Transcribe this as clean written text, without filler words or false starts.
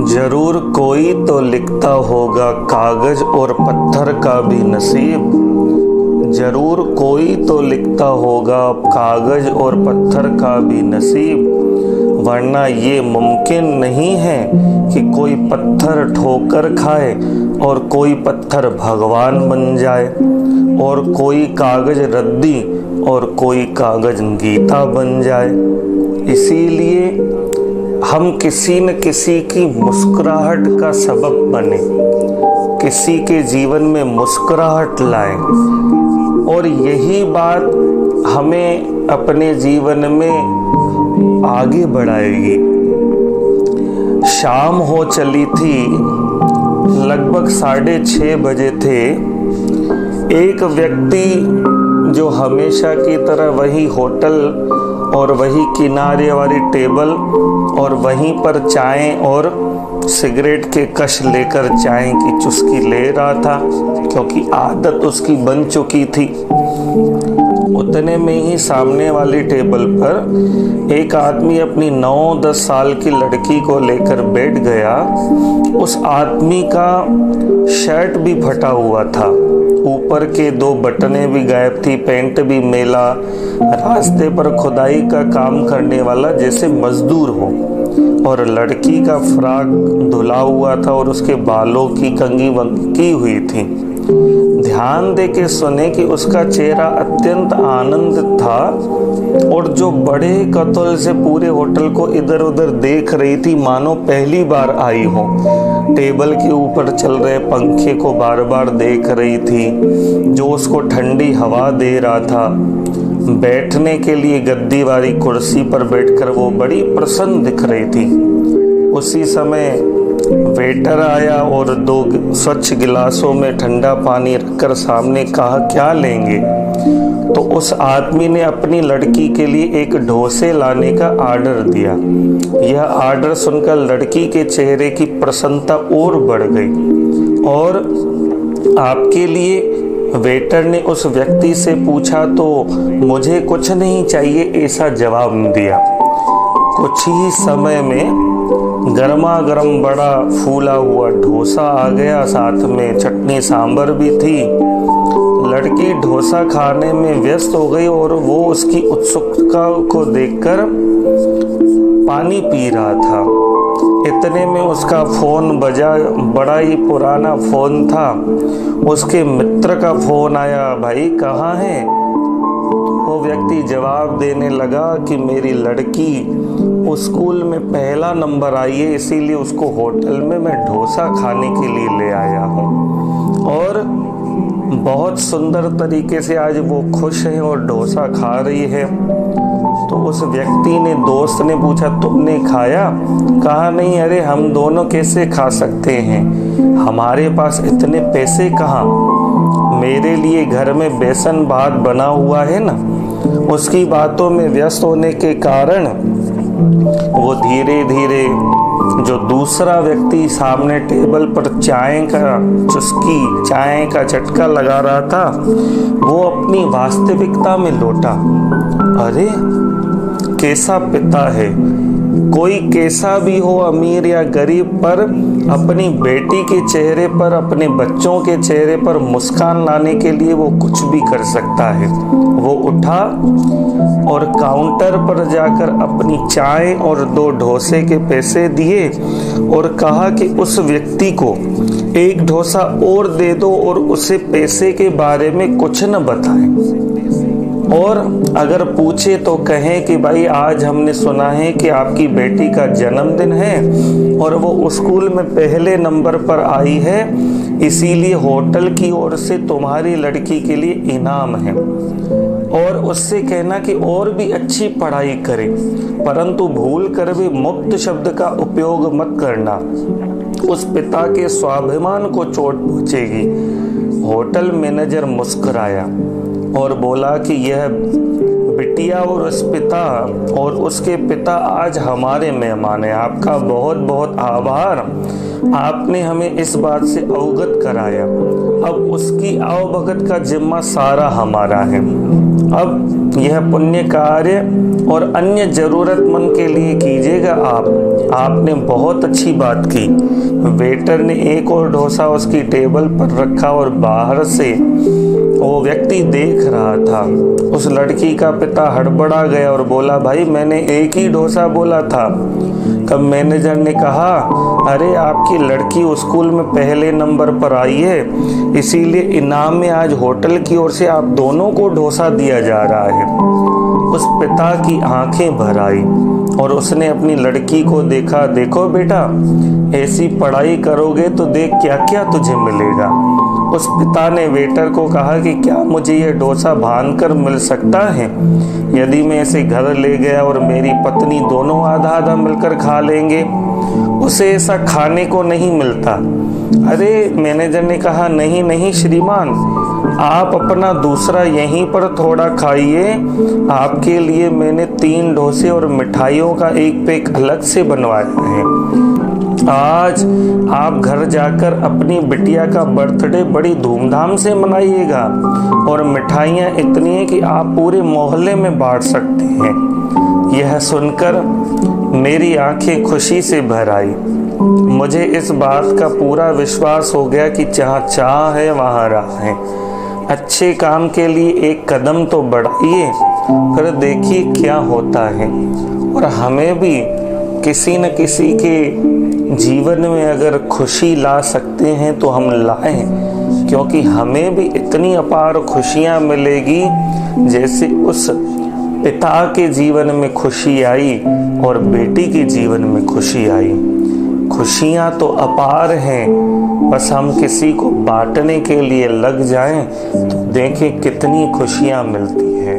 जरूर कोई तो लिखता होगा कागज और पत्थर का भी नसीब। जरूर कोई तो लिखता होगा कागज और पत्थर का भी नसीब, वरना ये मुमकिन नहीं है कि कोई पत्थर ठोकर खाए और कोई पत्थर भगवान बन जाए, और कोई कागज रद्दी और कोई कागज गीता बन जाए। इसीलिए हम किसी न किसी की मुस्कुराहट का सबब बने, किसी के जीवन में मुस्कुराहट लाएं, और यही बात हमें अपने जीवन में आगे बढ़ाएगी। शाम हो चली थी, लगभग 6:30 बजे थे। एक व्यक्ति जो हमेशा की तरह वही होटल और वही किनारे वाली टेबल और वहीं पर चाय और सिगरेट के कश लेकर चाय की चुस्की ले रहा था, क्योंकि आदत उसकी बन चुकी थी। उतने में ही सामने वाली टेबल पर एक आदमी अपनी 9-10 साल की लड़की को लेकर बैठ गया। उस आदमी का शर्ट भी फटा हुआ था, ऊपर के 2 बटनें भी गायब थी, पैंट भी मेला, रास्ते पर खुदाई का काम करने वाला जैसे मजदूर हो, और लड़की का फ्रॉक धुला हुआ था और उसके बालों की कंघी वंगी की हुई थी। ध्यान दे के सुने कि उसका चेहरा अत्यंत आनंदित था, और जो बड़े कतल से पूरे होटल को इधर उधर देख रही थी, मानो पहली बार आई हो। टेबल के ऊपर चल रहे पंखे को बार बार देख रही थी, जो उसको ठंडी हवा दे रहा था। बैठने के लिए गद्दी वाली कुर्सी पर बैठकर वो बड़ी प्रसन्न दिख रही थी। उसी समय वेटर आया और 2 स्वच्छ गिलासों में ठंडा पानी रखकर सामने कहा, क्या लेंगे? तो उस आदमी ने अपनी लड़की के लिए एक डोसे लाने का आर्डर दिया। यह आर्डर सुनकर लड़की के चेहरे की प्रसन्नता और बढ़ गई, और आपके लिए वेटर ने उस व्यक्ति से पूछा तो मुझे कुछ नहीं चाहिए ऐसा जवाब दिया। कुछ ही समय में गर्मा गर्म बड़ा फूला हुआ डोसा आ गया, साथ में चटनी सांभर भी थी। लड़की डोसा खाने में व्यस्त हो गई और वो उसकी उत्सुकता को देखकर पानी पी रहा था। इतने में उसका फोन बजा, बड़ा ही पुराना फोन था। उसके मित्र का फोन आया, भाई कहाँ है? वो व्यक्ति जवाब देने लगा कि मेरी लड़की स्कूल में पहला नंबर आई है, इसीलिए उसको होटल में मैं डोसा खाने के लिए ले आया हूँ, और बहुत सुंदर तरीके से आज वो खुश है और डोसा खा रही है। तो उस व्यक्ति ने, दोस्त ने पूछा, तुमने खाया? कहा नहीं, अरे हम दोनों कैसे खा सकते हैं, हमारे पास इतने पैसे कहाँ। मेरे लिए घर में बेसन भात बना हुआ है ना। उसकी बातों में व्यस्त होने के कारण वो धीरे धीरे जो दूसरा व्यक्ति सामने टेबल पर चाय का चटका लगा रहा था, वो अपनी वास्तविकता में लौटा। अरे कैसा पिता है, कोई कैसा भी हो, अमीर या गरीब, पर अपनी बेटी के चेहरे पर, अपने बच्चों के चेहरे पर मुस्कान लाने के लिए वो कुछ भी कर सकता है। वो उठा और काउंटर पर जाकर अपनी चाय और 2 डोसे के पैसे दिए और कहा कि उस व्यक्ति को 1 डोसा और दे दो और उसे पैसे के बारे में कुछ न बताएं, और अगर पूछे तो कहें कि भाई आज हमने सुना है कि आपकी बेटी का जन्मदिन है और वो स्कूल में पहले नंबर पर आई है, इसीलिए होटल की ओर से तुम्हारी लड़की के लिए इनाम है। और उससे कहना कि और भी अच्छी पढ़ाई करे, परंतु भूल कर भी मुक्त शब्द का उपयोग मत करना, उस पिता के स्वाभिमान को चोट पहुंचेगी। होटल मैनेजर मुस्कुराया और बोला कि यह बिटिया और उस पिता और उसके पिता आज हमारे मेहमान हैं। आपका बहुत बहुत आभार, आपने हमें इस बात से अवगत कराया। अब उसकी अवभगत का जिम्मा सारा हमारा है। अब यह पुण्य कार्य और अन्य जरूरतमंद के लिए कीजिएगा आपने बहुत अच्छी बात की। वेटर ने एक और डोसा उसकी टेबल पर रखा और बाहर से वो व्यक्ति देख रहा था। उस लड़की का पिता हड़बड़ा गया और बोला, भाई मैंने एक ही डोसा बोला था। तब मैनेजर ने कहा, अरे आपकी लड़की स्कूल में पहले नंबर पर आई है, इसीलिए इनाम में आज होटल की ओर से आप दोनों को डोसा दिया जा रहा है। उस पिता की आंखें भर आई और उसने अपनी लड़की को देखा। देखो बेटा, ऐसी पढ़ाई करोगे तो देख क्या क्या तुझे मिलेगा। उस पिता ने वेटर को कहा कि क्या मुझे ये डोसा भानकर मिल सकता है? यदि मैं इसे घर ले गया और मेरी पत्नी दोनों आधा आधा मिलकर खा लेंगे। उसे ऐसा खाने को नहीं मिलता। अरे मैनेजर ने कहा, नहीं नहीं श्रीमान, आप अपना दूसरा यहीं पर थोड़ा खाइए। आपके लिए मैंने 3 डोसे और मिठाइयों का एक पैक अलग से बनवाया है। आज आप घर जाकर अपनी बिटिया का बर्थडे बड़ी धूमधाम से मनाइएगा और मिठाइयाँ इतनी हैं कि आप पूरे मोहल्ले में बांट सकते हैं। यह सुनकर मेरी आंखें खुशी से भर आई। मुझे इस बात का पूरा विश्वास हो गया कि जहाँ चाह है वहाँ राह है। अच्छे काम के लिए एक कदम तो बढ़ाइए, फिर देखिए क्या होता है। और हमें भी किसी न किसी के जीवन में अगर खुशी ला सकते हैं तो हम लाएं, क्योंकि हमें भी इतनी अपार खुशियां मिलेगी जैसे उस पिता के जीवन में खुशी आई और बेटी के जीवन में खुशी आई। खुशियां तो अपार हैं, बस हम किसी को बांटने के लिए लग जाएं तो देखें कितनी खुशियां मिलती हैं।